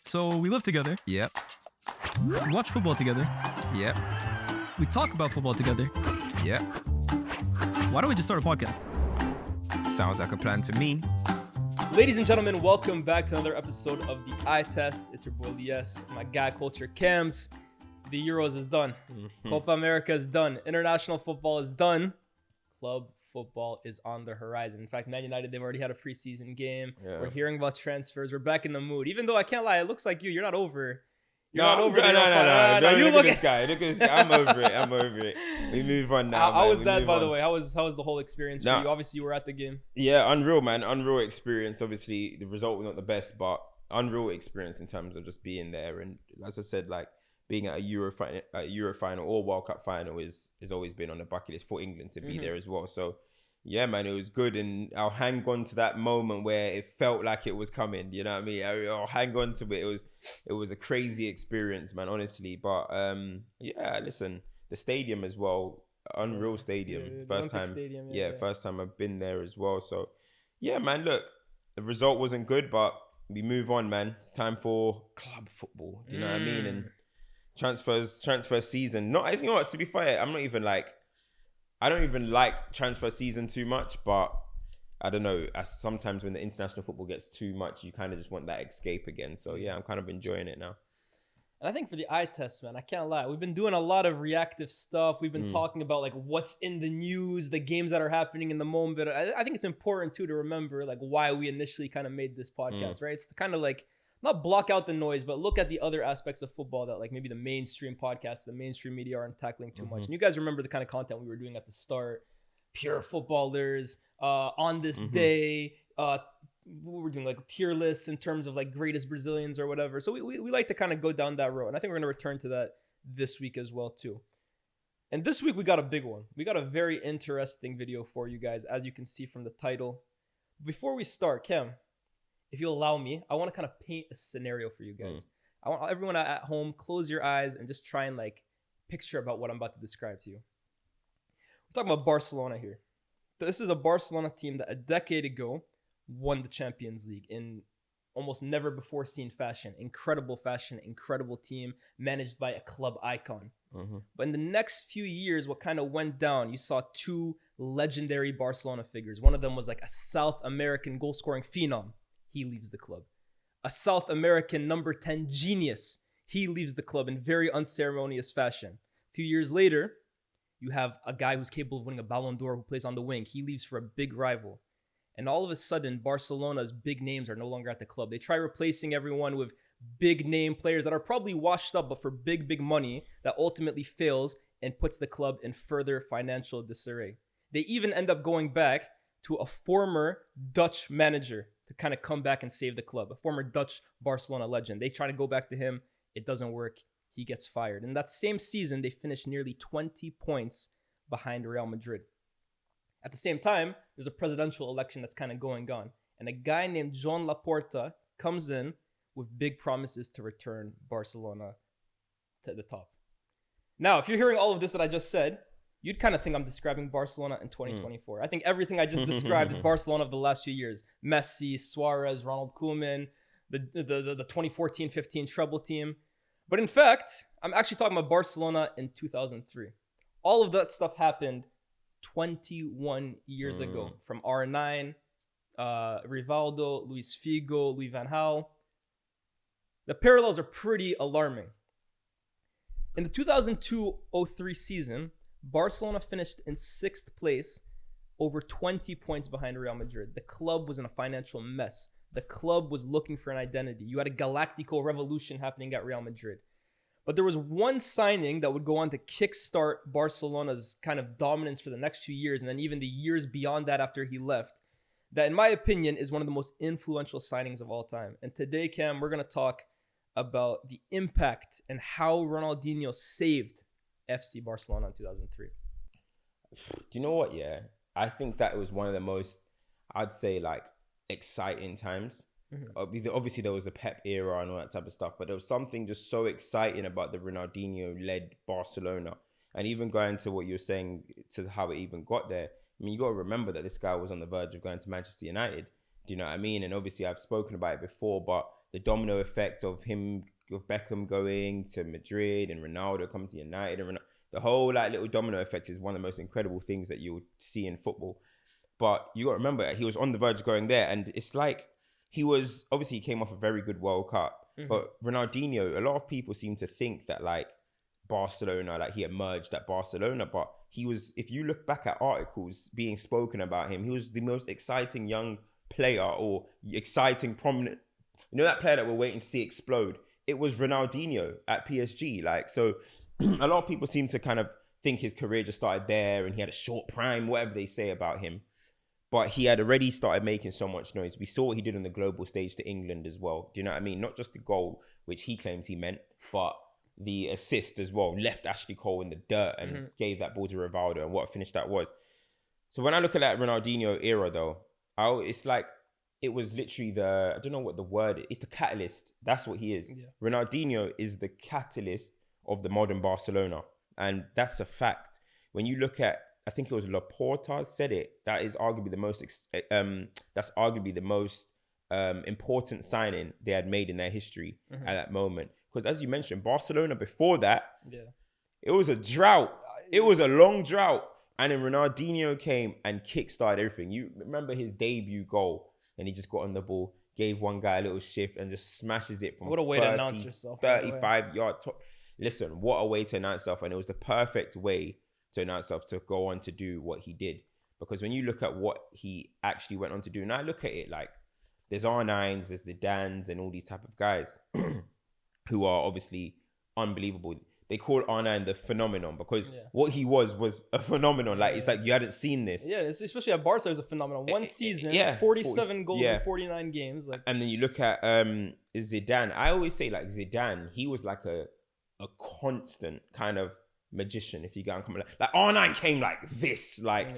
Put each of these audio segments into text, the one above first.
So we live together. Yep. We watch football together. Yep. We talk about football together. Yep. Why don't we just start a podcast? Sounds like a plan to me. Ladies and gentlemen, welcome back to another episode of the Eye Test. It's your boy Lyés, my guy CultureCams. The Euros is done. Copa America is done. International football is done. Club football is on the horizon. In fact, Man United, they've already had a preseason game. Yeah. We're hearing about transfers. We're back in the mood. Even though I can't lie, it looks like you're not over. You're No, not over. no. You Look at this guy. Look at this guy. I'm over it. We move on now. How man. was We that, move by on. the way? How was the whole experience for Nah. you? Obviously, you were at the game. Yeah, unreal, man. Unreal experience. Obviously, the result was not the best, but unreal experience in terms of just being there. And as I said, like being at a Euro final or World Cup final is always been on the bucket list for England to be there as well. So yeah, man, it was good, and I'll hang on to that moment where it felt like it was coming. You know what I mean? I'll hang on to it. It was a crazy experience, man, honestly. But yeah, listen, the stadium as well, unreal stadium. Yeah, the First Olympic time, Stadium, yeah, first time I've been there as well. So yeah, man, look, the result wasn't good, but we move on, man. It's time for club football. Do you know what I mean? And transfer season. Not, you know what? To be fair, I don't even like transfer season too much, but I don't know. As sometimes when the international football gets too much, you kind of just want that escape again. So yeah, I'm kind of enjoying it now. And I think for the eye test, man, I can't lie. We've been doing a lot of reactive stuff. We've been talking about like what's in the news, the games that are happening in the moment. But I think it's important too to remember like why we initially kind of made this podcast, right? It's to kind of like not block out the noise, but look at the other aspects of football that like maybe the mainstream podcasts, the mainstream media aren't tackling too much. And you guys remember the kind of content we were doing at the start. Pure footballers, on this day, we were doing like tier lists in terms of like greatest Brazilians or whatever. So we like to kind of go down that road. And I think we're going to return to that this week as well too. And this week we got a big one. We got a very interesting video for you guys, as you can see from the title. Before we start, Cam, if you'll allow me, I want to kind of paint a scenario for you guys. I want everyone at home, close your eyes and just try and like picture about what I'm about to describe to you. We're talking about Barcelona here. This is a Barcelona team that a decade ago won the Champions League in almost never before seen fashion. Incredible fashion, incredible team managed by a club icon. But in the next few years, what kind of went down, you saw two legendary Barcelona figures. One of them was like a South American goal-scoring phenom. He leaves the club. A South American number 10 genius. He leaves the club in very unceremonious fashion. A few years later, you have a guy who's capable of winning a Ballon d'Or who plays on the wing. He leaves for a big rival. And all of a sudden, Barcelona's big names are no longer at the club. They try replacing everyone with big name players that are probably washed up, but for big money that ultimately fails and puts the club in further financial disarray. They even end up going back to a former Dutch manager to kind of come back and save the club, a former Dutch Barcelona legend. They try to go back to him. It doesn't work. He gets fired. In that same season, they finished nearly 20 points behind Real Madrid. At the same time, there's a presidential election that's kind of going on. And a guy named Joan Laporta comes in with big promises to return Barcelona to the top. Now, if you're hearing all of this that I just said, you'd kind of think I'm describing Barcelona in 2024. I think everything I just described is Barcelona of the last few years. Messi, Suarez, Ronald Koeman, the 2014-15 treble team. But in fact, I'm actually talking about Barcelona in 2003. All of that stuff happened 21 years ago. From R9, Rivaldo, Luis Figo, Louis van Gaal. The parallels are pretty alarming. In the 2002-03 season, Barcelona finished in 6th place, over 20 points behind Real Madrid. The club was in a financial mess. The club was looking for an identity. You had a Galactico revolution happening at Real Madrid. But there was one signing that would go on to kickstart Barcelona's kind of dominance for the next few years, and then even the years beyond that after he left, that in my opinion is one of the most influential signings of all time. And today, Cam, we're going to talk about the impact and how Ronaldinho saved FC Barcelona in 2003. Do you know what? Yeah, I think that was one of the most, I'd say, like exciting times. Obviously, there was the Pep era and all that type of stuff, but there was something just so exciting about the Ronaldinho-led Barcelona. And even going to what you're saying, to how it even got there, I mean, you got to remember that this guy was on the verge of going to Manchester United. Do you know what I mean? And obviously, I've spoken about it before, but the domino effect of him, of Beckham going to Madrid and Ronaldo coming to United, and the whole like little domino effect is one of the most incredible things that you'll see in football. But you got to remember, he was on the verge of going there, and it's like he came off a very good World Cup. But Ronaldinho, a lot of people seem to think that like Barcelona, like he emerged at Barcelona, but he was, if you look back at articles being spoken about him, he was the most exciting young player or exciting prominent, you know, that player that we're waiting to see explode. It was Ronaldinho at PSG. Like, so a lot of people seem to kind of think his career just started there and he had a short prime, whatever they say about him. But he had already started making so much noise. We saw what he did on the global stage to England as well. Do you know what I mean? Not just the goal, which he claims he meant, but the assist as well. Left Ashley Cole in the dirt and gave that ball to Rivaldo, and what a finish that was. So when I look at that Ronaldinho era, though, it's like it was literally I don't know what the word is. It's the catalyst. That's what he is. Yeah. Ronaldinho is the catalyst of the modern Barcelona. And that's a fact. When you look at, I think it was Laporta said it. That is arguably the most important signing they had made in their history at that moment. Because as you mentioned, Barcelona before that, it was a drought. It was a long drought. And then Ronaldinho came and kickstarted everything. You remember his debut goal, and he just got on the ball, gave one guy a little shift, and just smashes it from what a way to announce yourself, 35 yard top. Listen, what a way to announce yourself. And it was the perfect way to announce himself to go on to do what he did. Because when you look at what he actually went on to do, and I look at it like there's R9s, there's Zidanes and all these type of guys who are obviously unbelievable. They call R9 the phenomenon because what he was a phenomenon. Like, it's like you hadn't seen this. Yeah, especially at Barca, it was a phenomenon. One season, 47 goals in 49 games. Like. And then you look at Zidane. I always say like Zidane, he was like a constant kind of magician, if you get on. Like R9 came like this, like,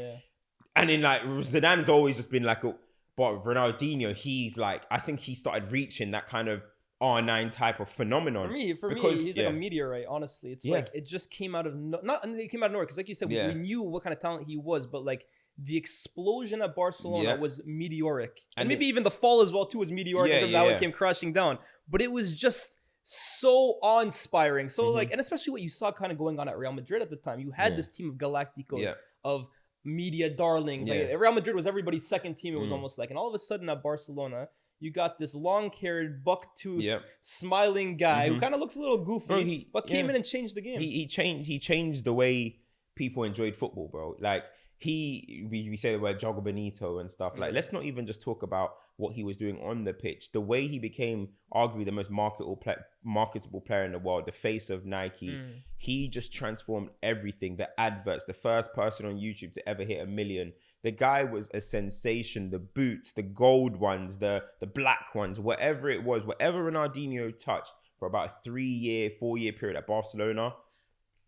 and then like Zidane has always just been like, but Ronaldinho, he's like, I think he started reaching that kind of R9 type of phenomenon. For me, he's like a meteorite. Honestly, it's like it just came out of it came out of nowhere because, like you said, we knew what kind of talent he was, but like the explosion at Barcelona was meteoric, and maybe even the fall as well too was meteoric because how it came crashing down. But it was just so awe-inspiring. So like, and especially what you saw kind of going on at Real Madrid at the time. You had this team of Galacticos, of media darlings. Like, Real Madrid was everybody's second team. It was almost like, and all of a sudden at Barcelona, you got this long-haired, buck-toothed, smiling guy who kind of looks a little goofy, but came in and changed the game. He changed the way people enjoyed football, bro. Like, we say the word Jogo Bonito and stuff. Like, let's not even just talk about what he was doing on the pitch. The way he became arguably the most marketable player in the world, the face of Nike. He just transformed everything. The adverts, the first person on YouTube to ever hit 1 million. The guy was a sensation. The boots, the gold ones, the black ones, whatever it was, whatever Ronaldinho touched for about a 4-year period at Barcelona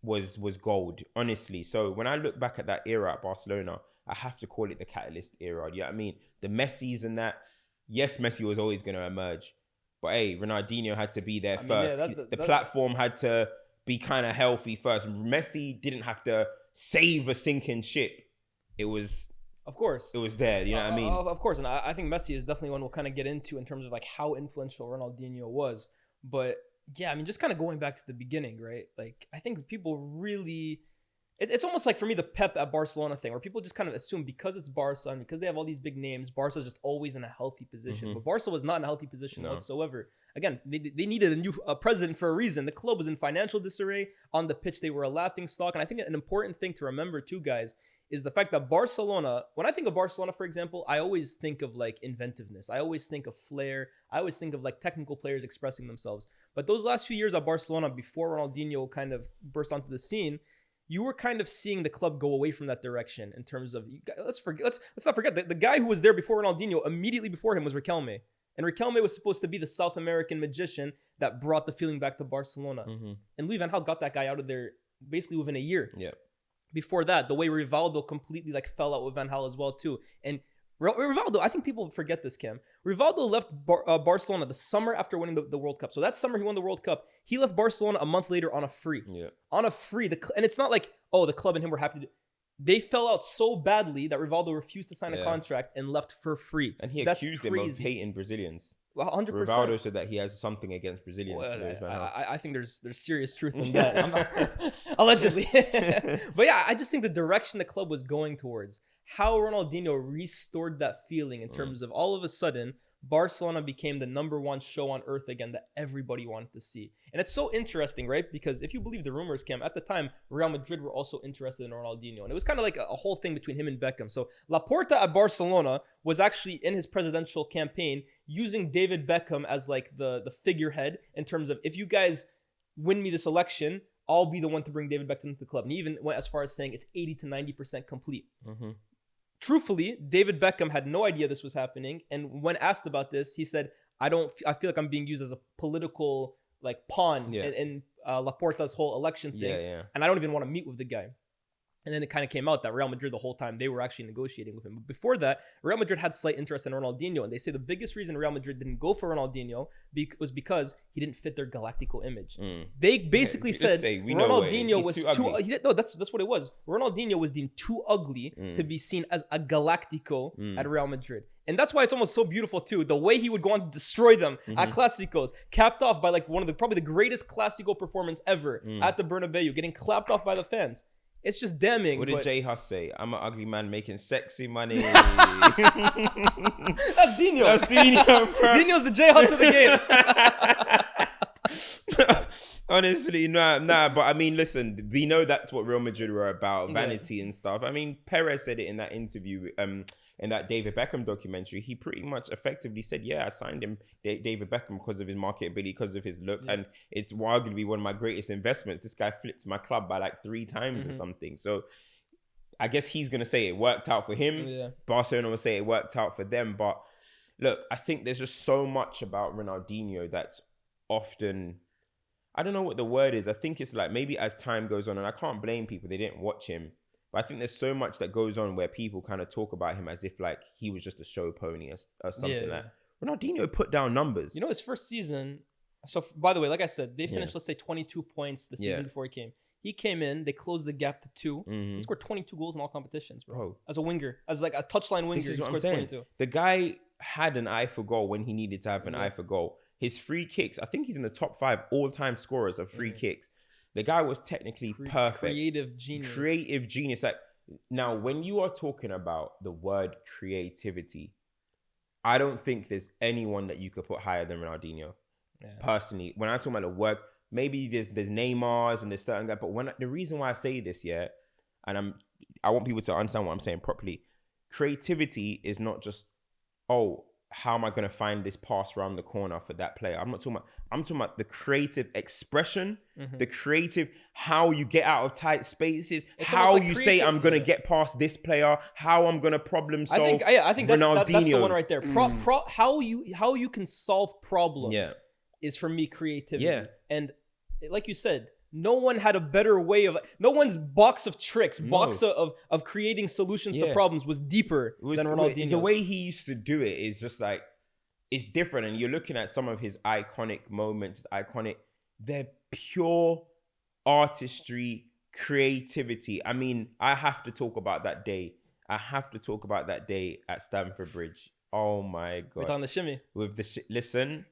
was gold, honestly. So when I look back at that era at Barcelona, I have to call it the catalyst era. You know what I mean? The Messis and that. Yes, Messi was always going to emerge. But hey, Ronaldinho had to be there first. The platform had to be kind of healthy first. Messi didn't have to save a sinking ship. It was... Of course. It was there, you know what I mean? Of course, and I think Messi is definitely one we'll kind of get into in terms of like how influential Ronaldinho was. But yeah, I mean, just kind of going back to the beginning, right? Like, I think people really... It's almost like, for me, the Pep at Barcelona thing, where people just kind of assume because it's Barca and because they have all these big names, Barca's just always in a healthy position. But Barca was not in a healthy position whatsoever. Again, they needed a new president for a reason. The club was in financial disarray. On the pitch, they were a laughing stock. And I think an important thing to remember too, guys, is the fact that Barcelona, when I think of Barcelona, for example, I always think of like inventiveness. I always think of flair. I always think of like technical players expressing themselves. But those last few years at Barcelona, before Ronaldinho kind of burst onto the scene, you were kind of seeing the club go away from that direction in terms of, let's not forget that the guy who was there before Ronaldinho, immediately before him was Riquelme. And Riquelme was supposed to be the South American magician that brought the feeling back to Barcelona. And Louis van Gaal got that guy out of there basically within a year. Before that, the way Rivaldo completely like fell out with Van Gaal as well too. And Rivaldo, I think people forget this, Cam. Rivaldo left Barcelona the summer after winning the World Cup. So that summer he won the World Cup. He left Barcelona a month later on a free. On a free. And it's not like, oh, the club and him were happy to... They fell out so badly that Rivaldo refused to sign a contract and left for free. And he accused him of hating Brazilians. Well, 100%. Rivaldo said that he has something against Brazilians. Well, I think there's serious truth in that. I'm not, allegedly. But yeah, I just think the direction the club was going towards, how Ronaldinho restored that feeling in terms of all of a sudden, Barcelona became the #1 show on earth again that everybody wanted to see. And it's so interesting, right? Because if you believe the rumors, Cam, at the time, Real Madrid were also interested in Ronaldinho. And it was kind of like a whole thing between him and Beckham. So Laporta at Barcelona was actually in his presidential campaign using David Beckham as like the figurehead in terms of, if you guys win me this election, I'll be the one to bring David Beckham to the club. And he even went as far as saying it's 80 to 90% complete. Truthfully, David Beckham had no idea this was happening. And when asked about this, he said, I feel like I'm being used as a political like pawn in Laporta's whole election thing. And I don't even want to meet with the guy. And then it kind of came out that Real Madrid, the whole time, they were actually negotiating with him. But before that, Real Madrid had slight interest in Ronaldinho. And they say the biggest reason Real Madrid didn't go for Ronaldinho was because he didn't fit their Galactico image. They basically said Ronaldinho was too ugly. No, that's what it was. Ronaldinho was deemed too ugly to be seen as a Galactico at Real Madrid. And that's why it's almost so beautiful too. The way he would go on to destroy them at Clásicos, capped off by like probably the greatest Clásico performance ever at the Bernabeu, getting clapped off by the fans. It's just damning. What did J Huss say? I'm an ugly man making sexy money. That's Dinho. That's Dinho, bro. Dinho's the J Huss of the game. Honestly, nah. But I mean, listen, we know that's what Real Madrid were about, vanity and stuff. I mean, Perez said it in that interview, in that David Beckham documentary. He pretty much effectively said, yeah, I signed him, David Beckham, because of his marketability, because of his look. And it's arguably one of my greatest investments. This guy flipped my club by like 3 times or something. So I guess he's going to say it worked out for him. Barcelona will say it worked out for them. But look, I think there's just so much about Ronaldinho that's often, I don't know what the word is. I think it's like maybe as time goes on, and I can't blame people, they didn't watch him. But I think there's so much that goes on where people kind of talk about him as if like he was just a show pony or something like that. Ronaldinho put down numbers. You know, his first season, so by the way, like I said, they finished, let's say, 22 points the season before he came. He came in, they closed the gap to 2. He scored 22 goals in all competitions, bro. As a winger, as like a touchline winger, this is he what scored I'm saying. 22. The guy had an eye for goal when he needed to have an eye for goal. His free kicks, I think he's in the top 5 all-time scorers of free kicks. The guy was technically perfect. Creative genius. Creative genius. Like, now, when you are talking about the word creativity, I don't think there's anyone that you could put higher than Ronaldinho. Personally, when I talk about the word, maybe there's Neymar's and there's certain guys, but the reason why I say this, and I want people to understand what I'm saying properly. Creativity is not just, how am I going to find this pass around the corner for that player? I'm talking about the creative expression, the creative, how you get out of tight spaces, how you say I'm going to get past this player, how I'm going to problem solve. I think that's the one right there. How you can solve problems is, for me, creativity. And like you said, no one had a better way of, no one's box of tricks, box of creating solutions to problems was deeper than Ronaldinho. The way he used to do it is just like, it's different. And you're looking at some of his iconic moments, they're pure artistry, creativity. I mean, I have to talk about that day. At Stamford Bridge. Oh my God. On the shimmy. With the listen,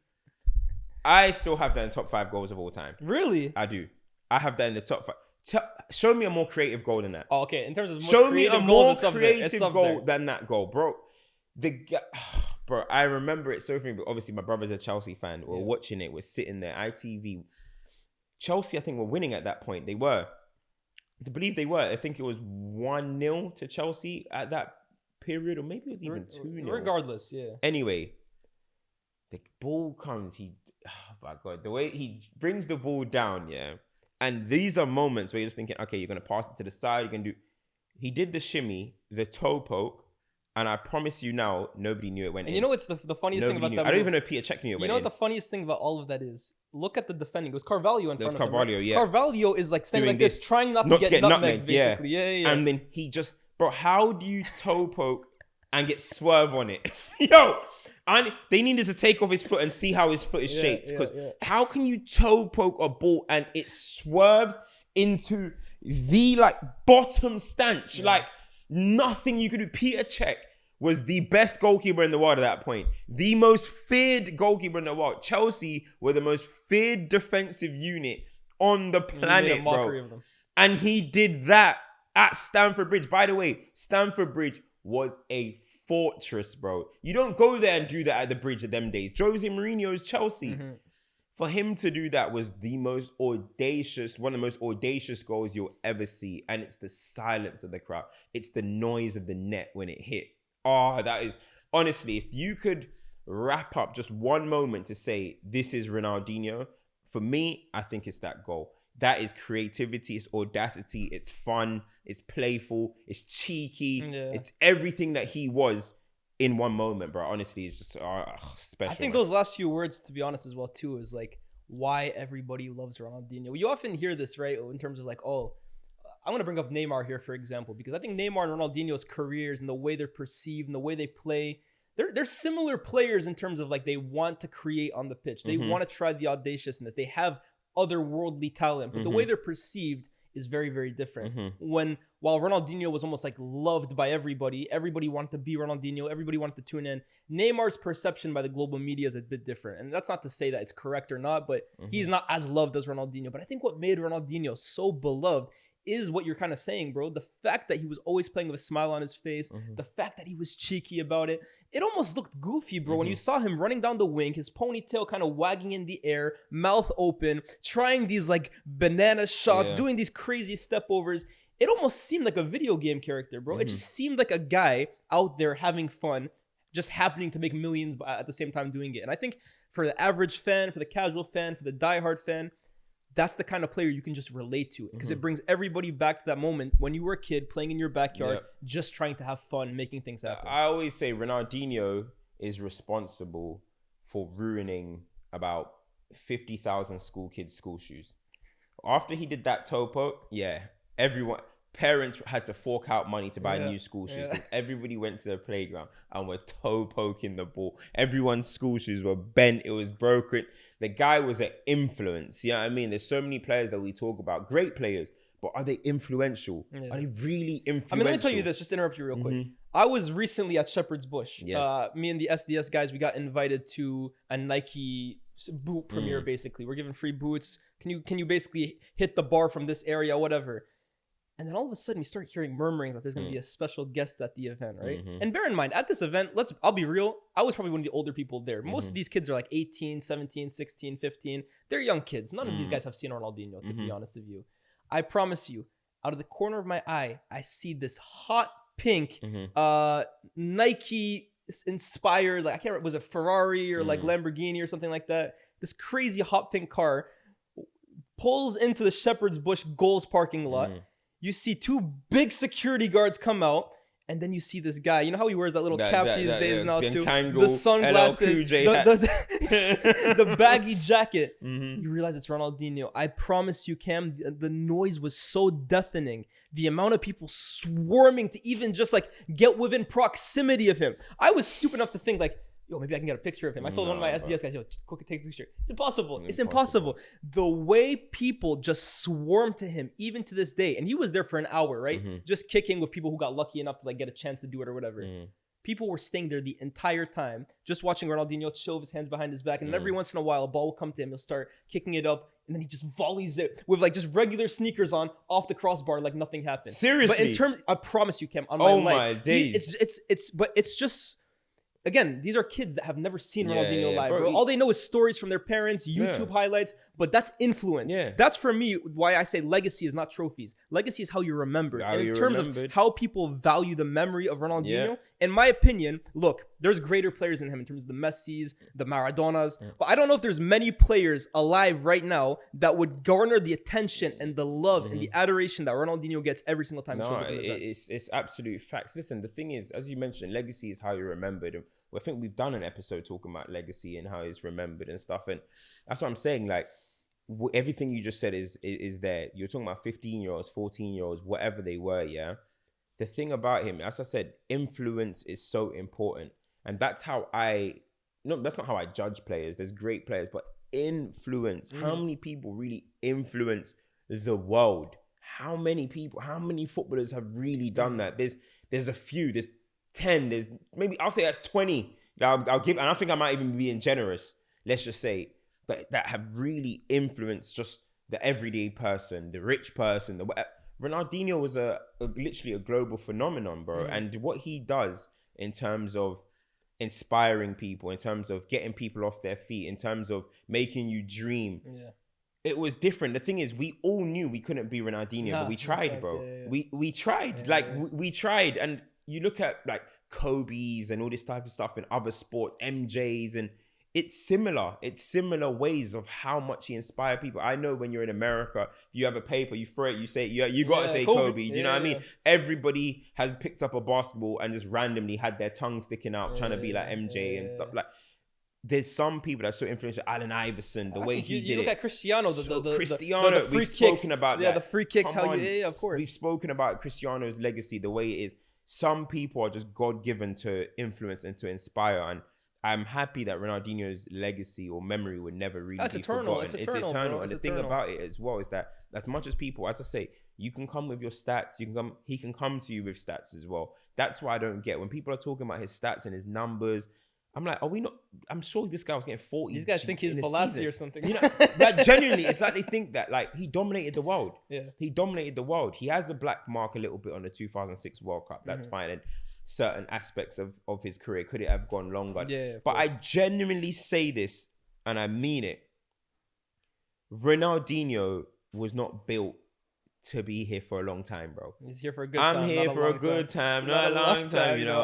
I still have that in top 5 goals of all time. Really? I do. I have that in the top 5. Show me a more creative goal than that. Oh, okay. In terms of show me a more creative goal than that goal, bro. Bro, I remember it so funny. But obviously, my brother's a Chelsea fan. We're watching it. We're sitting there. ITV. Chelsea, I think, were winning at that point. They were. I believe they were. I think it was 1-0 to Chelsea at that period, or maybe it was even 2-0. Regardless, Anyway, the ball comes. Oh my God, the way he brings the ball down, and these are moments where you're just thinking, okay, you're gonna pass it to the side. You're gonna do. He did the shimmy, the toe poke, and I promise you now, nobody knew it went in. And you know what's the funniest thing about that? I don't even know if Peter Cech knew it went in. You know what the funniest thing about all of that is? Look at the defending. It was Carvalho in front of him. Carvalho, Carvalho is like standing like this, trying not to get nutmegged, basically. Yeah. And then he just, bro, how do you toe poke and get swerve on it? Yo, they needed to take off his foot and see how his foot is shaped. Because how can you toe poke a ball and it swerves into the like bottom stanch? Like nothing you could do. Peter Cech was the best goalkeeper in the world at that point. The most feared goalkeeper in the world. Chelsea were the most feared defensive unit on the planet, bro. And he did that at Stamford Bridge. By the way, Stamford Bridge was a fortress, bro. You don't go there and do that at the Bridge of them days. Jose Mourinho's Chelsea. Mm-hmm. For him to do that was one of the most audacious goals you'll ever see. And it's the silence of the crowd. It's the noise of the net when it hit. Oh, that is, honestly, if you could wrap up just one moment to say, this is Ronaldinho, for me, I think it's that goal. That is creativity, it's audacity, it's fun, it's playful, it's cheeky, it's everything that he was in one moment, bro. Honestly, it's just special. I think those last few words, to be honest, as well, too, is like why everybody loves Ronaldinho. You often hear this, right, in terms of like, oh, I'm going to bring up Neymar here, for example, because I think Neymar and Ronaldinho's careers and the way they're perceived and the way they play, they're similar players in terms of like they want to create on the pitch. They want to try the audaciousness. They have otherworldly talent, but the way they're perceived is very, very different. While Ronaldinho was almost like loved by everybody wanted to be Ronaldinho, everybody wanted to tune in. Neymar's perception by the global media is a bit different. And that's not to say that it's correct or not, but he's not as loved as Ronaldinho. But I think what made Ronaldinho so beloved is what you're kind of saying, bro. The fact that he was always playing with a smile on his face, the fact that he was cheeky about it. It almost looked goofy, bro. When you saw him running down the wing, his ponytail kind of wagging in the air, mouth open, trying these like banana shots, doing these crazy step overs. It almost seemed like a video game character, bro. It just seemed like a guy out there having fun, just happening to make millions at the same time doing it. And I think for the average fan, for the casual fan, for the diehard fan, that's the kind of player you can just relate to, because it brings everybody back to that moment when you were a kid playing in your backyard, just trying to have fun, making things happen. I always say Ronaldinho is responsible for ruining about 50,000 school kids' school shoes. After he did that toe poke, parents had to fork out money to buy new school shoes. Everybody went to the playground and were toe poking the ball. Everyone's school shoes were bent. It was broken. The guy was an influence. You know what I mean? There's so many players that we talk about, great players, but are they influential? Are they really influential? I mean, let me tell you this, just to interrupt you real quick. I was recently at Shepherd's Bush. Me and the SDS guys, we got invited to a Nike boot premiere, basically. We're giving free boots. Can you basically hit the bar from this area, whatever. And then all of a sudden, we start hearing murmurings that there's going to be a special guest at the event, right? And bear in mind, at this event, I'll be real, I was probably one of the older people there. Most of these kids are like 18, 17, 16, 15. They're young kids. None of these guys have seen Ronaldinho, to be honest with you. I promise you, out of the corner of my eye, I see this hot pink Nike-inspired, like I can't remember, was it Ferrari or like Lamborghini or something like that? This crazy hot pink car pulls into the Shepherd's Bush Goals parking lot. You see two big security guards come out, and then you see this guy. You know how he wears that little cap these days now too? The sunglasses, the baggy jacket. You realize it's Ronaldinho. I promise you, Cam, the noise was so deafening. The amount of people swarming to even just like get within proximity of him. I was stupid enough to think like, yo, maybe I can get a picture of him. I told one of my SDS guys, yo, just quickly take a picture. It's impossible. It's impossible. The way people just swarm to him, even to this day, and he was there for an hour, right? Just kicking with people who got lucky enough to like get a chance to do it or whatever. People were staying there the entire time, just watching Ronaldinho chill with his hands behind his back. And then every once in a while, a ball will come to him. He'll start kicking it up. And then he just volleys it with like just regular sneakers on off the crossbar like nothing happened. Seriously? But in terms, I promise you, Cam, on my life. My days. It's just... Again, these are kids that have never seen Ronaldinho live, bro. All they know is stories from their parents, YouTube highlights, but that's influence. That's for me why I say legacy is not trophies. Legacy is how you remember. And in terms of how people value the memory of Ronaldinho, in my opinion, look, there's greater players than him in terms of the Messis, the Maradonas, but I don't know if there's many players alive right now that would garner the attention and the love and the adoration that Ronaldinho gets every single time he shows up in an event. It's absolute facts. Listen, the thing is, as you mentioned, legacy is how you remembered. I think we've done an episode talking about legacy and how it's remembered and stuff. And that's what I'm saying. Like, everything you just said is there. You're talking about 15-year-olds, 14-year-olds, whatever they were, yeah? The thing about him, as I said, influence is so important. And that's how that's not how I judge players. There's great players, but influence. How many people really influence the world? How many footballers have really done that? There's a few. There's 10. There's maybe, I'll say that's 20. I'll give, and I think I might even be being generous, let's just say, but that have really influenced just the everyday person, the rich person. Ronaldinho was literally a global phenomenon, bro. And what he does in terms of inspiring people, in terms of getting people off their feet, in terms of making you dream. Yeah. It was different. The thing is, we all knew we couldn't be Ronaldinho, but we tried, bro. We tried. We tried. And you look at like Kobe's and all this type of stuff in other sports, MJ's, and it's similar. It's similar ways of how much he inspired people. I know when you're in America, you have a paper, you throw it, you say, you got to say Kobe. You know what I mean? Everybody has picked up a basketball and just randomly had their tongue sticking out, trying to be like MJ and stuff. Like, there's some people that so influential. Allen Iverson, the way he did it. You look at Cristiano, Cristiano, the free we've kicks. spoken about the free kicks. Of course. We've spoken about Cristiano's legacy, the way it is. Some people are just God-given to influence and to inspire, and I'm happy that Ronaldinho's legacy or memory would never really be forgotten. It's eternal. And the thing about it as well is that as much as people, as I say, you can come with your stats, he can come to you with stats as well. That's why I don't get when people are talking about his stats and his numbers. I'm like, are we not? I'm sure this guy was getting 40. These guys think he's Balassi or something. You know, like genuinely, it's like they think that like he dominated the world. Yeah, he dominated the world. He has a black mark a little bit on the 2006 World Cup. That's fine. And certain aspects of his career, could it have gone longer? Yeah, but I genuinely say this, and I mean it. Ronaldinho was not built to be here for a long time, bro. He's here for a good time. I'm here for a good time, not a long time, you know.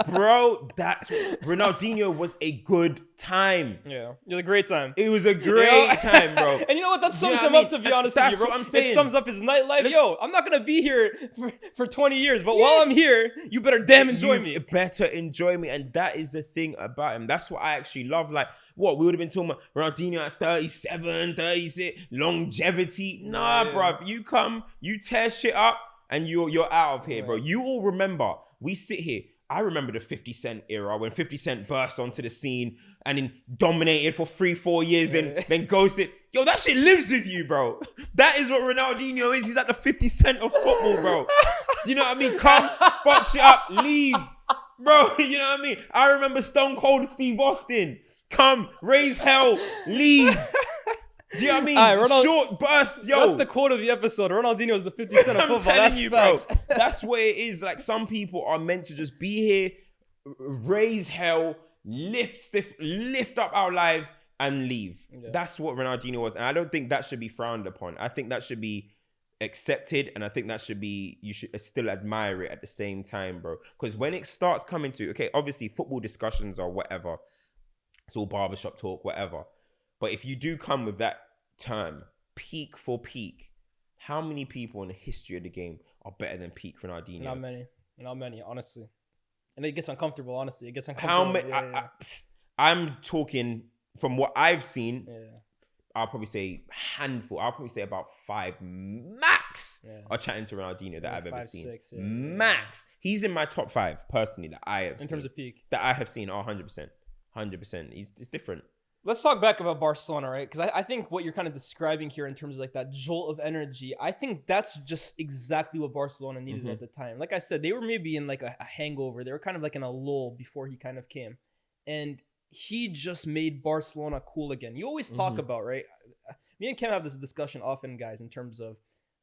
Bro, that's Ronaldinho was a good time. Yeah, it was a great time. It was a great time, bro. And you know what? That sums him up, to be honest with you, bro. That's what I'm saying. It sums up his nightlife. Yo, I'm not gonna be here for 20 years, but while I'm here, you better damn enjoy me. Better enjoy me, and that is the thing about him. That's what I actually love. Like, what we would have been talking about Ronaldinho at 37, 36, longevity. Nah, bro. You come, you tear shit up, and you're out of here, bro. You all remember, we sit here. I remember the 50 Cent era when 50 Cent burst onto the scene and then dominated for 3-4 years and then ghosted. Yo, that shit lives with you, bro. That is what Ronaldinho is. He's like the 50 Cent of football, bro. You know what I mean? Come, fuck shit up, leave. Bro, you know what I mean? I remember Stone Cold Steve Austin. Come, raise hell, leave. Do you know what I mean? Short burst, yo. That's the quote of the episode. Ronaldinho is the 50 Cent of football. That's you, facts. Bro. That's what it is. Like, some people are meant to just be here, raise hell, lift up our lives, and leave. Yeah. That's what Ronaldinho was. And I don't think that should be frowned upon. I think that should be accepted, and I think that should be, you should still admire it at the same time, bro. Because when it starts coming to, okay, obviously football discussions or whatever, it's all barbershop talk, whatever. But if you do come with that term, peak for peak, how many people in the history of the game are better than peak Ronaldinho? Not many, honestly. And it gets uncomfortable, honestly. It gets uncomfortable. How many? I'm talking from what I've seen. Yeah. I'll probably say handful. I'll probably say about 5 max are chatting to Ronaldinho that I've ever seen. 6, max. He's in my top 5 personally that I have seen. In terms of peak. That I have seen. 100%. 100%. It's different. Let's talk back about Barcelona, right? Because I think what you're kind of describing here in terms of like that jolt of energy, I think that's just exactly what Barcelona needed at the time. Like I said, they were maybe in like a hangover. They were kind of like in a lull before he kind of came. And he just made Barcelona cool again. You always talk about, right? Me and Ken have this discussion often, guys, in terms of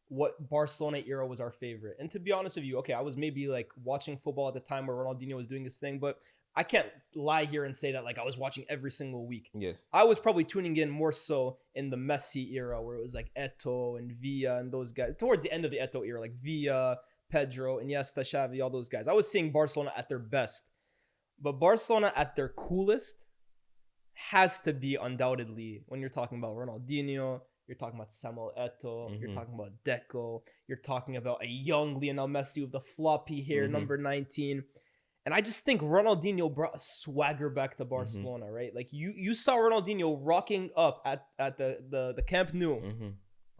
what Barcelona era was our favorite. And to be honest with you, okay, I was maybe like watching football at the time where Ronaldinho was doing his thing, but I can't lie here and say that like I was watching every single week. Yes. I was probably tuning in more so in the Messi era where it was like Eto'o and Villa and those guys. Towards the end of the Eto'o era, like Villa, Pedro, Iniesta, Xavi, all those guys. I was seeing Barcelona at their best. But Barcelona at their coolest has to be undoubtedly when you're talking about Ronaldinho, you're talking about Samuel Eto'o, you're talking about Deco, you're talking about a young Lionel Messi with the floppy hair, number 19. And I just think Ronaldinho brought a swagger back to Barcelona, right? Like you saw Ronaldinho rocking up at the Camp Nou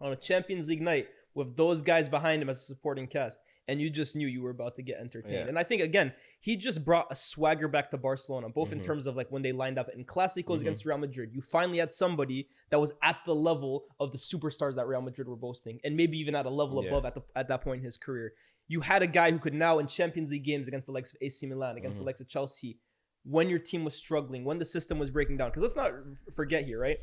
on a Champions League night with those guys behind him as a supporting cast. and you just knew you were about to get entertained. Yeah. And I think, again, he just brought a swagger back to Barcelona, both in terms of like when they lined up in Clásicos against Real Madrid. You finally had somebody that was at the level of the superstars that Real Madrid were boasting, and maybe even at a level above at that point in his career. You had a guy who could now, in Champions League games against the likes of AC Milan, against the likes of Chelsea, when your team was struggling, when the system was breaking down. Because let's not forget here, right?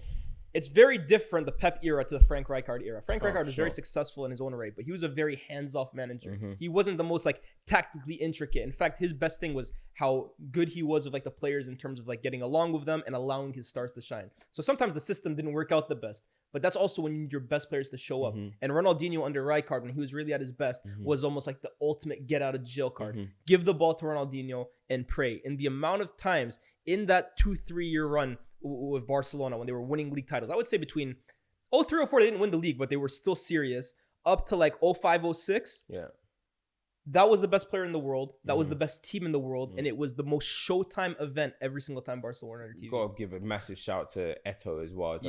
It's very different, the Pep era to the Frank Rijkaard era. Frank Rijkaard was very successful in his own right, but he was a very hands-off manager. He wasn't the most like tactically intricate. In fact, his best thing was how good he was with like the players in terms of like getting along with them and allowing his stars to shine. So sometimes the system didn't work out the best, but that's also when you need your best players to show up. And Ronaldinho under Rijkaard, when he was really at his best, was almost like the ultimate get out of jail card. Give the ball to Ronaldinho and pray. And the amount of times in that 2-3 year run with Barcelona when they were winning league titles, I would say between 03-04 they didn't win the league, but they were still serious, up to like 05-06. That was the best player in the world. That was the best team in the world. And it was the most showtime event every single time Barcelona on TV. You gotta give a massive shout to Eto'o as well, as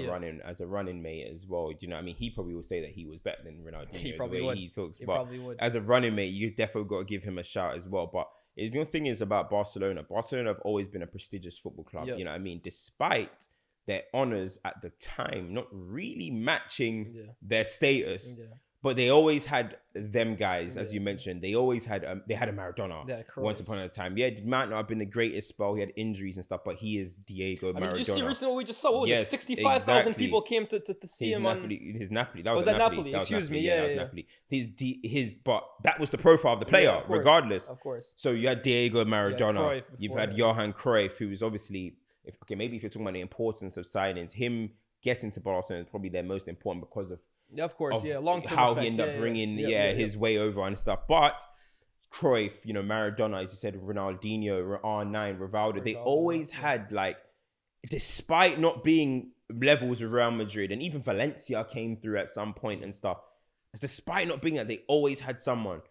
a running mate as well. Do you know what I mean? He probably will say that he was better than Ronaldinho. He probably the way would. He talks, He but probably would. as a running mate, you definitely got to give him a shout as well. But the thing is about Barcelona. Barcelona have always been a prestigious football club. You know what I mean? Despite their honors at the time not really matching their status. But they always had them guys, as you mentioned. They always had they had a Maradona once upon a time. Yeah, it might not have been the greatest spell. He had injuries and stuff, but he is Diego Maradona. Did you see recently what we just saw? What was it? 65,000 people came to see him his Napoli. That was at Napoli. Napoli. Excuse me. That was Napoli. But that was the profile of the player, regardless. Of course. So you had Diego Maradona. You've had him. Johan Cruyff, who was obviously, maybe if you're talking about the importance of signings, him getting to Barcelona is probably their most important because of long-term how he ended up bringing his way over and stuff. But Cruyff, Maradona, as you said, Ronaldinho, R9, Rivaldo, they always had like, despite not being levels with Real Madrid, and even Valencia came through at some point and stuff, despite not being that, they always had someone.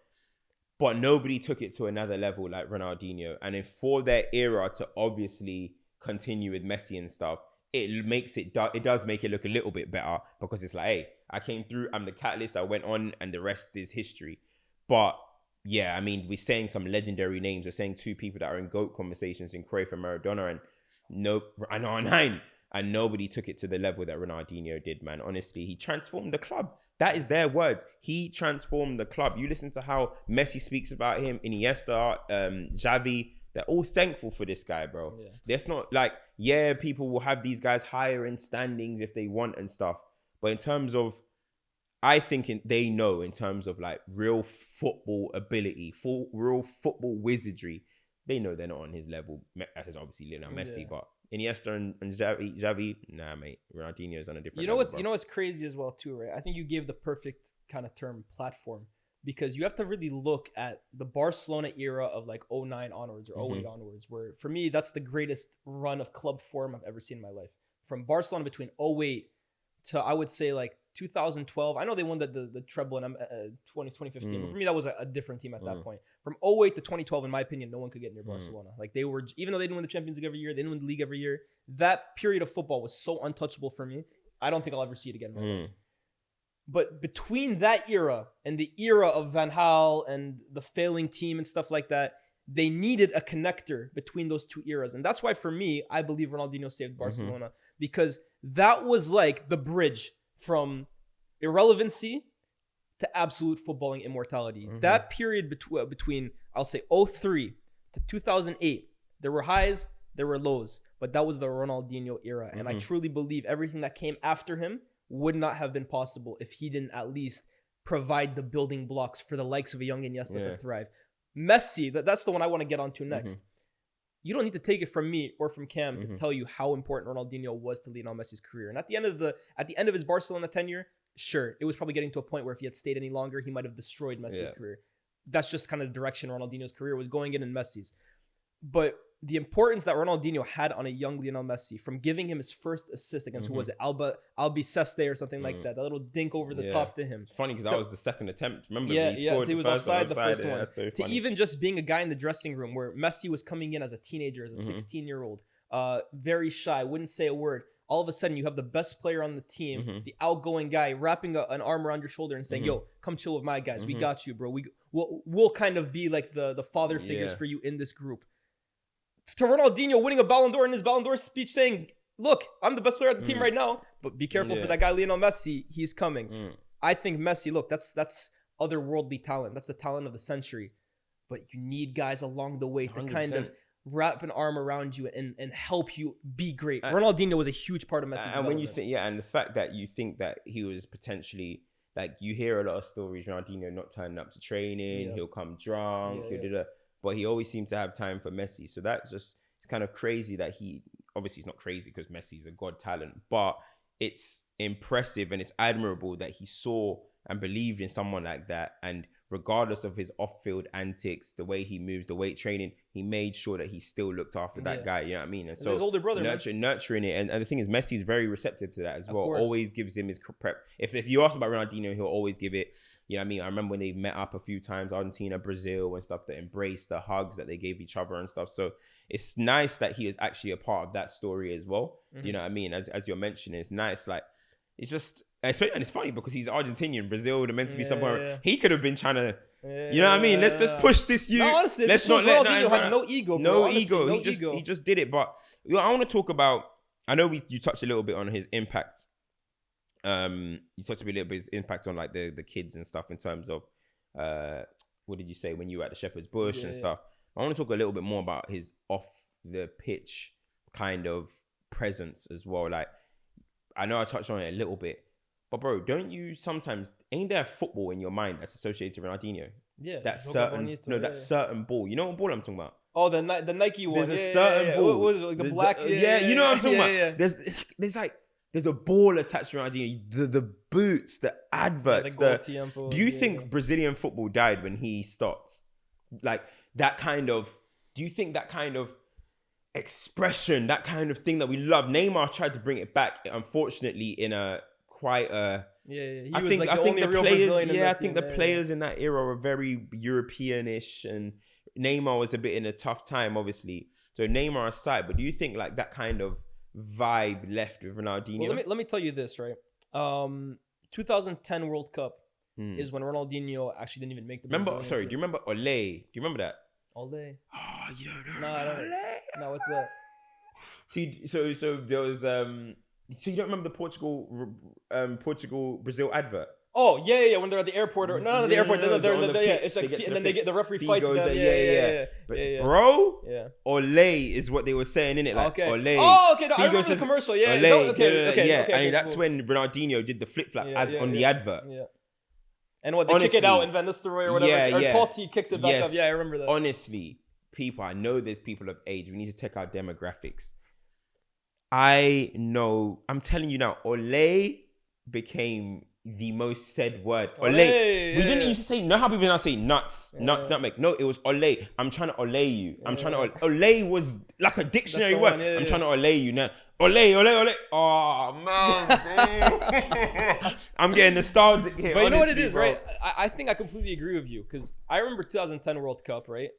But nobody took it to another level like Ronaldinho. And then for their era to obviously continue with Messi and stuff, it does make it look a little bit better, because it's like, hey, I came through, I'm the catalyst, I went on, and the rest is history. But yeah, I mean, we're saying some legendary names. We're saying two people that are in GOAT conversations in Cruyff and Maradona, and R9, and nobody took it to the level that Ronaldinho did, man. Honestly, he transformed the club. That is their words. He transformed the club. You listen to how Messi speaks about him, Iniesta, Xavi. They're all thankful for this guy, bro. That's not like, people will have these guys higher in standings if they want and stuff. But in terms of, I think they know in terms of like real football ability, real football wizardry, they know they're not on his level. As obviously Lionel Messi, but Iniesta and Xavi, nah, mate. Ronaldinho's on a different level. You know what's crazy as well too, right? I think you gave the perfect kind of term, platform. Because you have to really look at the Barcelona era of like 09 onwards or 08 onwards, where for me, that's the greatest run of club form I've ever seen in my life. From Barcelona between 08 to, I would say, like 2012. I know they won the treble in 2015, but for me, that was a different team at that point. From 08 to 2012, in my opinion, no one could get near Barcelona. Like they were, even though they didn't win the Champions League every year, they didn't win the league every year. That period of football was so untouchable for me. I don't think I'll ever see it again in my life. But between that era and the era of Van Gaal and the failing team and stuff like that, they needed a connector between those two eras. And that's why, for me, I believe Ronaldinho saved Barcelona, because that was like the bridge from irrelevancy to absolute footballing immortality. That period between, I'll say, 03 to 2008, there were highs, there were lows, but that was the Ronaldinho era. And I truly believe everything that came after him would not have been possible if he didn't at least provide the building blocks for the likes of a young Iniesta to thrive. Messi, that's the one I want to get onto next. You don't need to take it from me or from Cam to tell you how important Ronaldinho was to Lionel Messi's career. And at the end of his Barcelona tenure, sure, it was probably getting to a point where if he had stayed any longer, he might have destroyed Messi's career. That's just kind of the direction Ronaldinho's career was going in Messi's. But the importance that Ronaldinho had on a young Lionel Messi, from giving him his first assist against, who was it, Albacete or something like that little dink over the top to him. Funny, because that was the second attempt. Remember, he scored he was offside the first one. So to even just being a guy in the dressing room where Messi was coming in as a teenager, as a 16-year-old, very shy, wouldn't say a word. All of a sudden, you have the best player on the team, the outgoing guy, wrapping an arm around your shoulder and saying, yo, come chill with my guys. We got you, bro. will kind of be like the father figures Yeah. for you in this group. To Ronaldinho winning a Ballon d'Or in his Ballon d'Or speech saying, look, I'm the best player at the team right now, but be careful for that guy Lionel Messi. He's coming. I think Messi, look, that's otherworldly talent. That's the talent of the century. But you need guys along the way to 100%. kind of wrap an arm around you and help you be great. Ronaldinho was a huge part of Messi's And when you development. think, and the fact that you think that he was potentially, like, you hear a lot of stories, Ronaldinho not turning up to training, he'll come drunk, but he always seemed to have time for Messi. So that's just, it's kind of crazy that obviously it's not crazy because Messi's a god talent, but it's impressive and it's admirable that he saw and believed in someone like that. And regardless of his off-field antics, the way he moves, the weight training, he made sure that he still looked after that guy. You know what I mean? And so his older brother, nurturing it. And the thing is, Messi's very receptive to that as well. course. Always gives him his prep. If you ask about Ronaldinho, he'll always give it. You know what I mean? I remember when they met up a few times, Argentina, Brazil and stuff, that embraced the hugs that they gave each other and stuff. So it's nice that he is actually a part of that story as well. You know what I mean? As you're mentioning, it's nice. Like, it's just, and it's funny because he's Argentinian. Brazil, they're meant to be somewhere. He could have been trying to, you know what I mean? Let's push this. No, honestly, let's not let Ronaldinho had no ego. Bro. No Honestly, ego. no He just did it. But I want to talk about. I know you touched a little bit on his impact. You touched a little bit his impact on like the kids and stuff in terms of what did you say when you were at the Shepherd's Bush and stuff. I want to talk a little bit more about his off the pitch kind of presence as well. Like, I know I touched on it a little bit, but bro, don't you sometimes, ain't there football in your mind that's associated to Ronaldinho? Yeah, that certain ball. You know what ball I'm talking about? Oh, the Nike one. There's a certain ball. What was it, like the black? You know what I'm talking about. Yeah. There's a ball attached to Ronaldinho. The boots, the adverts. Do you think Brazilian football died when he stopped? Like that kind of. Do you think that kind of expression, that kind of thing that we love? Neymar tried to bring it back, unfortunately, in a quite a. I think the players in that era were very Europeanish, and Neymar was a bit in a tough time, obviously. So Neymar aside, but do you think like that kind of vibe left with Ronaldinho? Well, let me tell you this, right? 2010 World Cup is when Ronaldinho actually didn't even make the. Do you remember Ole? Do you remember that? Ole? Oh, you don't know. No, I don't. No, what's that? So there was So you don't remember the Portugal Brazil advert? Oh yeah, when they're at the airport or the airport. It's like, and then the referee fights them. Bro, Ole is what they were saying in it. Like, okay. Ole. Oh, okay. No, I remember the commercial. Yeah. Ole, Okay. And that's when Ronaldinho did the flip flap on the advert. Yeah. And what they kick it out in Van Nistelrooy or whatever. Or Totti kicks it back up. Yeah, I remember that. Honestly, people, I know there's people of age. We need to check our demographics. I know. I'm telling you now. Ole became the most said word. Ole. We didn't used to say, know how people now say nuts, nutmeg. No, it was Ole. I'm trying to Ole you. I'm trying to Ole was like a dictionary word. I'm trying to Ole you now. Ole. Oh man. I'm getting nostalgic here. But you know what it is, bro? Right? I think I completely agree with you, because I remember 2010 World Cup, right?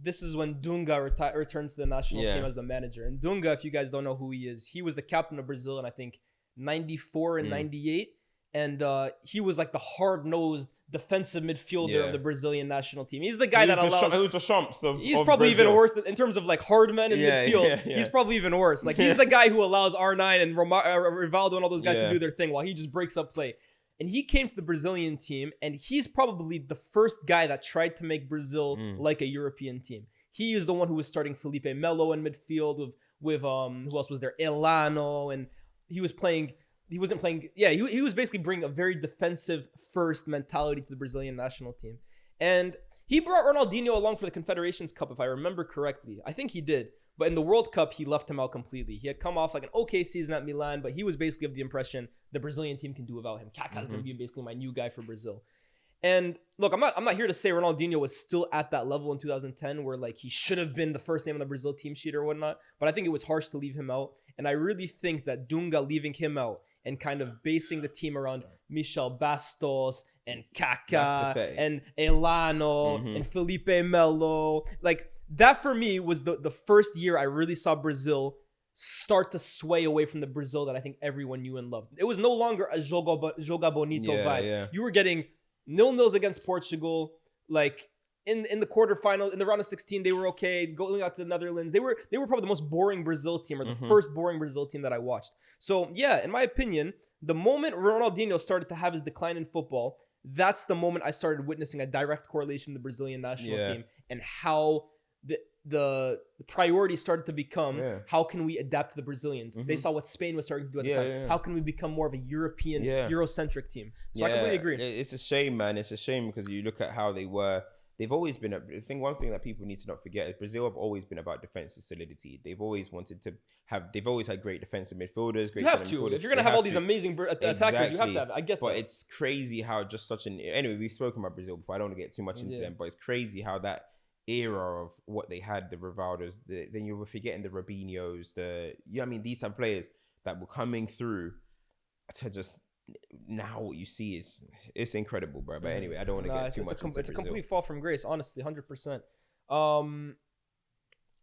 This is when Dunga returns to the national team as the manager. And Dunga, if you guys don't know who he is, he was the captain of Brazil in I think 94 and 98. And he was like the hard-nosed defensive midfielder of the Brazilian national team. He's the guy that allows. He was the Champs of He's probably Brazil. even worse in terms of like hard men in midfield. He's probably even worse. Like he's the guy who allows R9 and Rivaldo and all those guys to do their thing while he just breaks up play. And he came to the Brazilian team, and he's probably the first guy that tried to make Brazil like a European team. He is the one who was starting Felipe Melo in midfield with who else was there? Elano, and he was playing. He wasn't playing. Yeah, he was basically bringing a very defensive first mentality to the Brazilian national team. And he brought Ronaldinho along for the Confederations Cup, if I remember correctly. I think he did. But in the World Cup, he left him out completely. He had come off like an okay season at Milan, but he was basically of the impression the Brazilian team can do without him. Kaká's going to be basically my new guy for Brazil. And look, I'm not here to say Ronaldinho was still at that level in 2010 where like he should have been the first name on the Brazil team sheet or whatnot. But I think it was harsh to leave him out. And I really think that Dunga leaving him out and kind of basing the team around Michel Bastos and Kaká and Elano and Felipe Melo. Like that for me was the first year I really saw Brazil start to sway away from the Brazil that I think everyone knew and loved. It was no longer a Joga Bonito vibe. You were getting 0-0s against Portugal, like in the quarterfinal, in the round of 16, they were okay. Going out to the Netherlands, they were probably the most boring Brazil team, or the first boring Brazil team that I watched. So yeah, in my opinion, the moment Ronaldinho started to have his decline in football, that's the moment I started witnessing a direct correlation to the Brazilian national team and how the priorities started to become how can we adapt to the Brazilians. They saw what Spain was starting to do at the time. How can we become more of a European Eurocentric team? So I completely agree. It's a shame, man. It's a shame because you look at how they were. They've always been one thing that people need to not forget is Brazil have always been about defensive solidity. They've always wanted to they've always had great defensive midfielders. Great you have to. midfielders. If you're going to have all these amazing attackers, you have to have it. I get that. But it's crazy how just anyway, we've spoken about Brazil before. I don't want to get too much into them, but it's crazy how that era of what they had, the Rivaldos, then you were forgetting the Robinhos, these type of players that were coming through to just now what you see it's incredible, bro. But anyway, I don't want to get too much into It's a Brazil. complete fall from grace, honestly, 100%.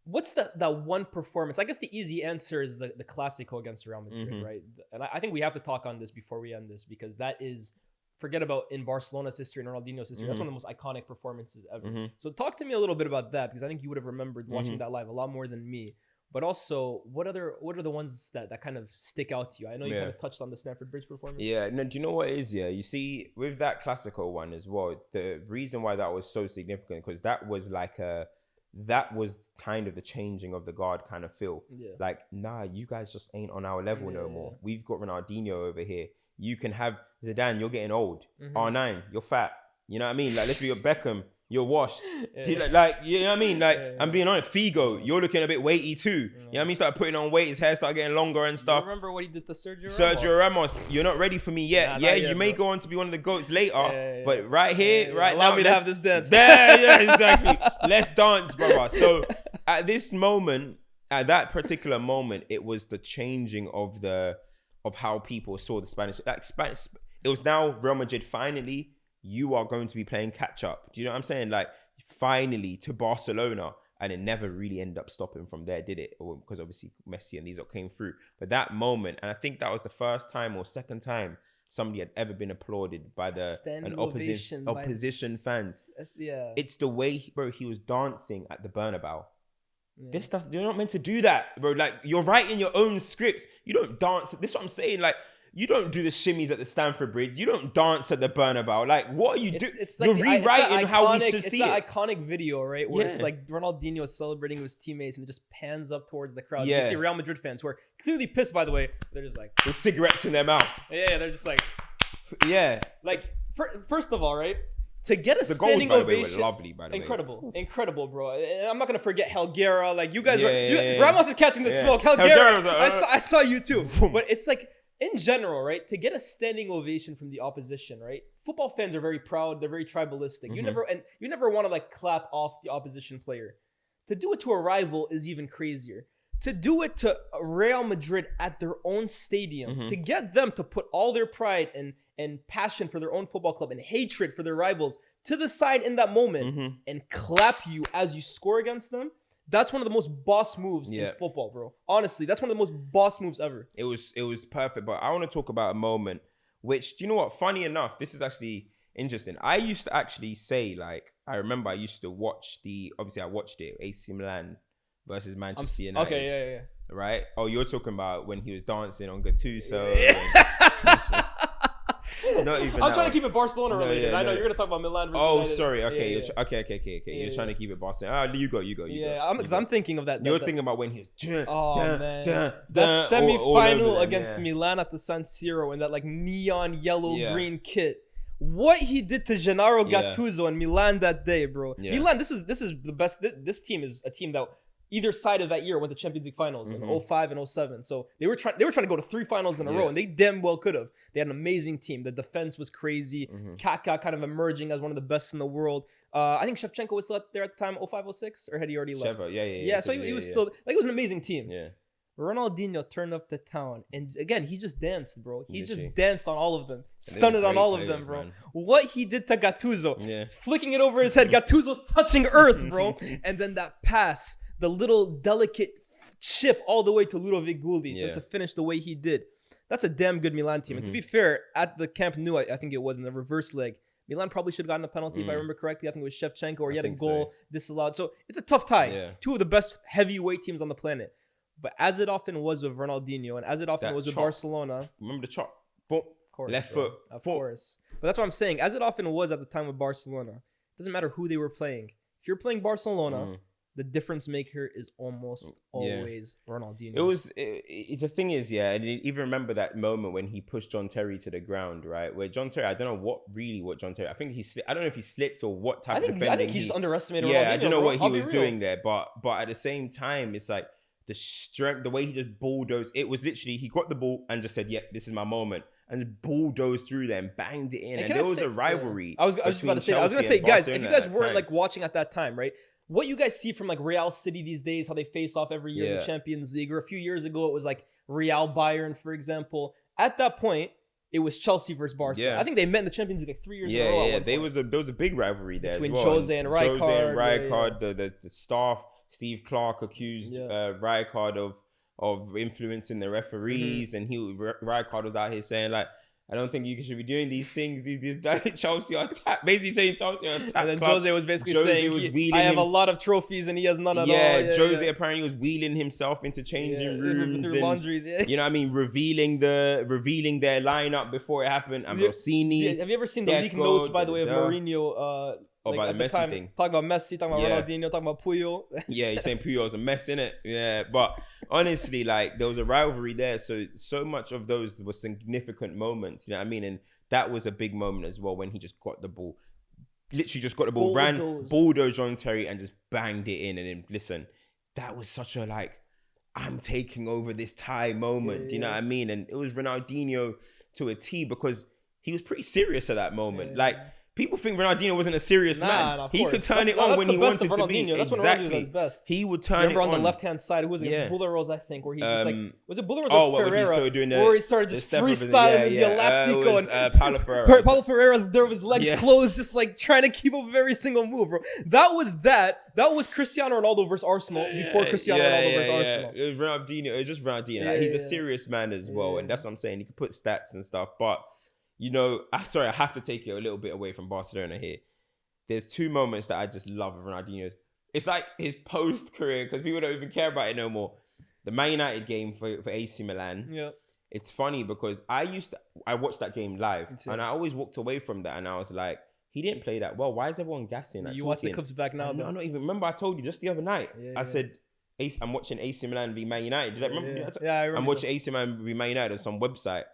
What's that one performance? I guess the easy answer is the Clásico against Real Madrid, right? And I think we have to talk on this before we end this, because that is, forget about in Barcelona's history and Ronaldinho's history, that's one of the most iconic performances ever. So talk to me a little bit about that, because I think you would have remembered watching that live a lot more than me. But also, what are the ones that kind of stick out to you? I know you kind of touched on the Stamford Bridge performance. Yeah, no, do you know what it is? Yeah, you see, with that Clásico one as well, the reason why that was so significant, because that was kind of the changing of the guard kind of feel. Yeah. Like, nah, you guys just ain't on our level no more. We've got Ronaldinho over here. You can have Zidane, you're getting old. R9, you're fat. You know what I mean? Like, let's be a Beckham, you're washed. Like, you know what I mean? Like, I'm being honest, Figo, you're looking a bit weighty too. You know what I mean? Start putting on weight, his hair started getting longer and stuff. You remember what he did to Sergio Ramos? You're not ready for me yet. You may go on to be one of the GOATs later, but right here, right now, allow me to have this dance. Yeah, exactly. Let's dance, brother. So at this moment, at that particular moment, it was the changing of how people saw the Spanish. It was now Real Madrid finally. You are going to be playing catch up. Do you know what I'm saying? Like, finally to Barcelona, and it never really ended up stopping from there, did it? Because obviously Messi and these all came through. But that moment, and I think that was the first time or second time somebody had ever been applauded by opposition fans. Yeah, it's the way, bro. He was dancing at the Bernabeu. Yeah. You're not meant to do that, bro. Like, you're writing your own scripts. You don't dance. This is what I'm saying. Like, you don't do the shimmies at the Stamford Bridge. You don't dance at the Bernabeu. Like, what are you doing? You're rewriting how we should see it. It's the iconic video, right? Where it's like Ronaldinho is celebrating with his teammates and it just pans up towards the crowd. You see Real Madrid fans who are clearly pissed, by the way. They're just like... with cigarettes in their mouth. Yeah, they're just like... Yeah. Like, first of all, right? To get a standing ovation... The goals, by the way, were lovely, by the way. Incredible, bro. And I'm not going to forget Helguera. Like, you guys Ramos is catching the smoke. Helguera, I saw you too. But it's like... in general, right, to get a standing ovation from the opposition, right? Football fans are very proud. They're very tribalistic. You never want to like clap off the opposition player. To do it to a rival is even crazier. To do it to Real Madrid at their own stadium, to get them to put all their pride and passion for their own football club and hatred for their rivals to the side in that moment and clap you as you score against them. That's one of the most boss moves in football, bro. Honestly, that's one of the most boss moves ever. It was perfect. But I want to talk about a moment which, do you know what? Funny enough, this is actually interesting. I used to actually say, like, I remember I used to watch obviously I watched it, AC Milan versus Manchester United. Okay, yeah. Right? Oh, you're talking about when he was dancing on Gattuso. Not even I'm trying to keep it Barcelona related. I know you're going to talk about Milan versus United. Sorry. Okay. Okay. You're trying to keep it Barcelona. You go. Because I'm thinking of that. You're thinking about when he was... that semi-final against Milan at the San Siro in that like neon yellow-green kit. What he did to Gennaro Gattuso and Milan that day, bro. Yeah. Milan, this is the best. This team is a team that... either side of that year went to Champions League finals in 05 and 07. So they were trying to go to 3 finals in a row, and they damn well could have. They had an amazing team. The defense was crazy. Kaká kind of emerging as one of the best in the world. I think Shevchenko was still there at the time, 05, 06, or had he already left? Yeah. So he was still like, it was an amazing team. Yeah. Ronaldinho turned up to town, and again, he just danced, bro. He just danced on all of them, stunned on all of them, bro. Man. What he did to Gattuso, flicking it over his head. Gattuso's touching earth, bro. And then that pass, the little delicate chip all the way to Ludovic Gulli to finish the way he did. That's a damn good Milan team. And to be fair, at the Camp Nou, I think it was in the reverse leg, Milan probably should have gotten a penalty if I remember correctly. I think it was Shevchenko, or he had a think goal disallowed. So it's a tough tie. Yeah. Two of the best heavyweight teams on the planet. But as it often was with Ronaldinho, and as it often That was with chop. Barcelona, Remember the chop? Boom. of course, Left bro, foot. of Foot. course. But that's what I'm saying. As it often was at the time with Barcelona, it doesn't matter who they were playing. If you're playing Barcelona, the difference maker is almost always Ronaldinho. The thing is, and you even remember that moment when he pushed John Terry to the ground, right? Where John Terry, I don't know what John Terry, I think I don't know if he slipped or what type of defending. I think he just underestimated Ronaldinho. Yeah, I don't know bro. what he was doing there, but at the same time, it's like the strength, the way he just bulldozed. It was literally, he got the ball and just said, this is my moment. And just bulldozed through them, banged it in. And there was a rivalry. I was just about to say, guys, if you guys weren't like watching at that time, right? What you guys see from like Real City these days, how they face off every year in the Champions League, or a few years ago, it was like Real Bayern, for example. At that point, it was Chelsea versus Barca. Yeah. I think they met in the Champions League like 3 years ago. Yeah. There was a big rivalry there between as well. Jose and Rijkaard. The staff, Steve Clark accused Rijkaard of influencing the referees, and Rijkaard was out here saying like, I don't think you should be doing these things. These Chelsea are tap, basically saying Chelsea are tap. And then club. Jose was basically saying, I have a lot of trophies and he has none at all. Jose apparently was wheeling himself into changing rooms and laundries, you know what I mean, revealing their lineup before it happened. And Rossini. Have you ever seen the leaked notes, by the way, of Mourinho? About the Messi time, thing. Talking about Messi, talking about Ronaldinho, talking about Puyol. Yeah, he's saying Puyol's a mess, innit? Yeah, but honestly, like, there was a rivalry there. So much of those were significant moments, you know what I mean? And that was a big moment as well when he just got the ball. Literally just got the ball, bulldozed John Terry and just banged it in. And then, listen, that was such a, like, I'm taking over this tie moment, you know what I mean? And it was Ronaldinho to a T because he was pretty serious at that moment. Like, people think Ronaldinho wasn't a serious man. He could turn it on when he wanted to be. That's when Ronaldinho was his best. He would turn it on. On the left-hand side, who was against Bulleros, I think, where he just like, was it Bulleros or Ferreira? Where he started just freestyling the Elastico. And Paulo Ferreira. Paulo Ferreira's there with his legs closed, just like trying to keep up with every single move, bro. That was Cristiano Ronaldo versus Arsenal before Cristiano Ronaldo versus Arsenal. It was Ronaldinho. It was just Ronaldinho. Like, he's a serious man as well. And that's what I'm saying. You can put stats and stuff, but you know, I have to take it a little bit away from Barcelona here. There's two moments that I just love of Ronaldinho. It's like his post-career, because people don't even care about it no more. The Man United game for AC Milan. Yeah. It's funny because I watched that game live, and I always walked away from that, and I was like, he didn't play that well. Why is everyone gassing? You watch the clips back now? No, I don't even remember. I told you just the other night. I said, I'm watching AC Milan v Man United. Did I remember? Yeah, I remember. I'm watching AC Milan v Man United on some website.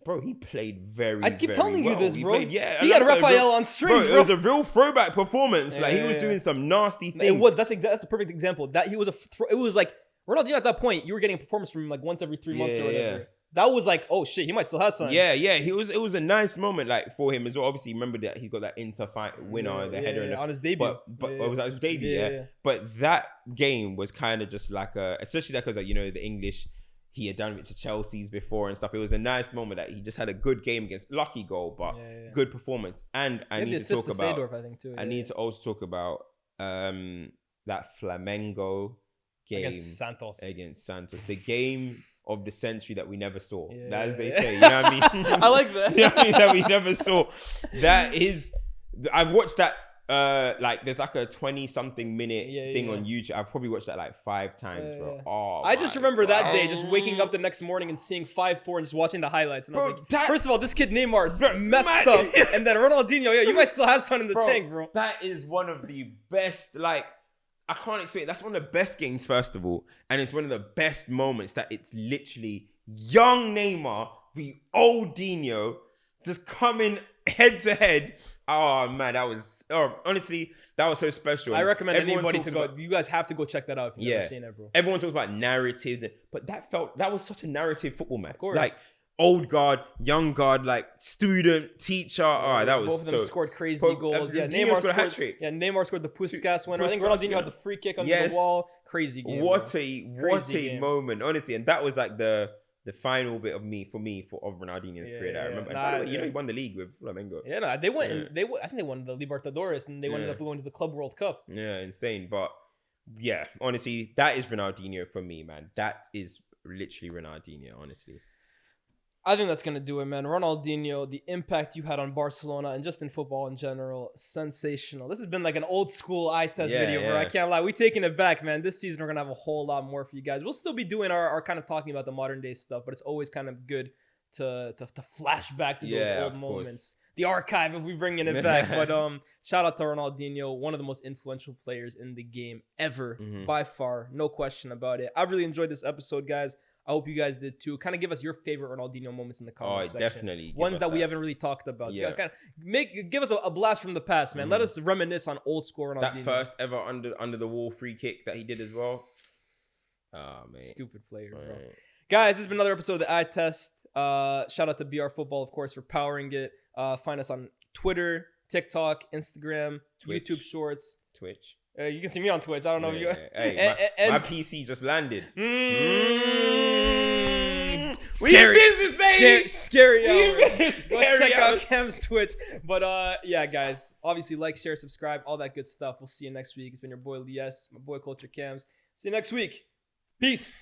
Bro, he played very, I keep very telling well. you this, bro. He had Raphael on strings, bro. It was a real throwback performance. He was doing some nasty things. That's a perfect example. That he was it was like Ronaldinho at that point. You were getting a performance from him like once every 3 months or whatever. Yeah. That was like, oh shit, he might still have something. Yeah. It was a nice moment like for him as well. Obviously, remember that he got that Inter fight winner, the header, on his debut. But it was his debut, yeah. But that game was kind of just like especially that because like, you know, the English. He had done it to Chelsea's before and stuff. It was a nice moment that he just had a good game against, lucky goal, but good performance. And I need to talk about. Seedorf, I think too. I need to also talk about that Flamengo game against Santos, the game of the century that we never saw. As they say, you know what I mean? I like that. You know what I mean? That we never saw. That is, I've watched that. Like there's like a 20-something minute thing on YouTube. I've probably watched that like 5 times, bro. Oh, I just remember that day, just waking up the next morning and seeing 5-4 and just watching the highlights. And I was like, first of all, this kid Neymar is messed up, and then Ronaldinho, you might still have something in the tank, bro. That is one of the best. Like, I can't explain. That's one of the best games, first of all, and it's one of the best moments that it's literally young Neymar v old Dinho just coming head to head. Oh man, honestly, that was so special. I recommend anybody to go. You guys have to go check that out if you've never seen it, bro. Everyone talks about narratives, but that was such a narrative football match. Of course. Like old guard, young guard, like student, teacher. That was both of them scored crazy goals. Neymar scored a hat trick. Neymar scored the Puskas winner. I think Ronaldinho had the free kick under the wall. Crazy game. What a moment, honestly, and that was like the final bit of Ronaldinho's career that I remember. And by the way, you know, he won the league with Flamengo. Yeah, they went. And I think they won the Libertadores, and they ended up going to the Club World Cup. Yeah, insane. But yeah, honestly, that is Ronaldinho for me, man. That is literally Ronaldinho, honestly. I think that's going to do it, man. Ronaldinho, the impact you had on Barcelona and just in football in general, sensational. This has been like an old school eye test video, bro. I can't lie. We're taking it back, man. This season, we're going to have a whole lot more for you guys. We'll still be doing our kind of talking about the modern day stuff, but it's always kind of good to flash back to those old moments. The archive, if we bringing it back. But shout out to Ronaldinho, one of the most influential players in the game ever, by far. No question about it. I really enjoyed this episode, guys. I hope you guys did too. Kind of give us your favorite Ronaldinho moments in the comments section. Definitely. Ones that we haven't really talked about. Yeah. Kind of give us a blast from the past, man. Let us reminisce on old school Ronaldinho. That first ever under the wall free kick that he did as well. Man. Stupid player, bro. Guys, this has been another episode of the Eye Test. Shout out to BR Football, of course, for powering it. Find us on Twitter, TikTok, Instagram, Twitch. YouTube Shorts. Twitch. You can see me on Twitch. I don't know if you... Hey, my PC just landed. Scary. We in business, baby. Scary hour. Go check out Cam's Twitch. But yeah, guys. Obviously, like, share, subscribe, all that good stuff. We'll see you next week. It's been your boy Lyés, my boy CultureCams. See you next week. Peace.